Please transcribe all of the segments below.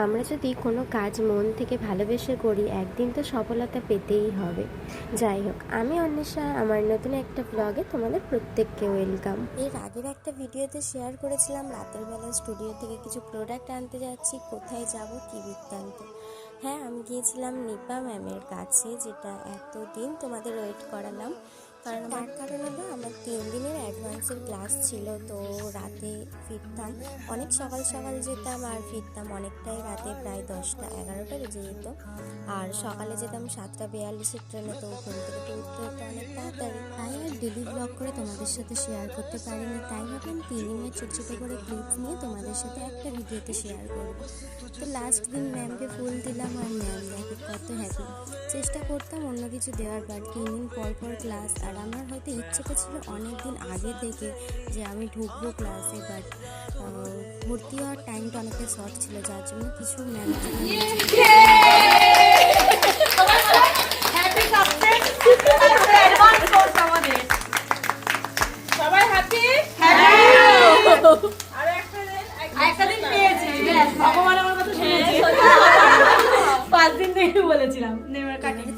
আমরা যদি কোনো কাজ মন থেকে ভালোবেসে করি একদিন তো সফলতা পেতেই হবে। যাই হোক, আমি অন্বেষা, আমার নতুন একটা ব্লগে তোমাদের প্রত্যেককে ওয়েলকাম। এর আগের একটা ভিডিওতে শেয়ার করেছিলাম রাতের বেলা স্টুডিও থেকে কিছু প্রোডাক্ট আনতে যাচ্ছি, কোথায় যাব কী বৃত্তান্ত। হ্যাঁ, আমি গিয়েছিলাম নিপা ম্যামের কাছে, যেটা এতদিন তোমাদের ওয়েট করালাম। তার কারণ হলো আমার 3 দিনের অ্যাডভান্সের ক্লাস ছিল, তো রাতে ফিরতাম, অনেক সকাল সকাল যেতাম আর ফিরতাম অনেকটাই রাতে, প্রায় 10টা-11টা বেজে যেত। আর সকালে যেতাম 7টা 42-এর ট্রেনে, তো ঘুম থেকে তো উঠতে হতো অনেক তাড়াতাড়ি, তাই আর ডেলি ব্লগ করে তোমাদের সাথে শেয়ার করতে পারিনি। তাই ভাবলাম 3 দিনের ছোটো ছোটো করে ক্লিপস নিয়ে তোমাদের সাথে একটা ভিডিওতে শেয়ার করব। তো লাস্ট দিন ম্যামকে ফুল দিলাম আর ম্যাম দেখে কত হ্যাপি। চেষ্টা করতাম অন্য কিছু দেওয়ার, বাট 3 দিন পর পর ক্লাস, আর আমার হয়তো ইচ্ছেটা ছিল অনেক দিন আগে থেকে যে আমি ঢুকবো ক্লাসে, বাট ভর্তি হওয়ার টাইমটা অনেকটা শর্ট ছিল, যার জন্য কিছু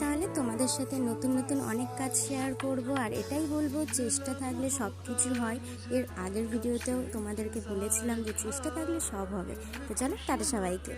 তাহলে তোমাদের সাথে নতুন নতুন অনেক কাজ শেয়ার করব, আর এটাই বলবো চেষ্টা থাকলে সব কিছু হয়। এর আগের ভিডিওতেও তোমাদেরকে বলেছিলাম যে চেষ্টা থাকলে সব হবে। তো চলো, টাটা সবাইকে।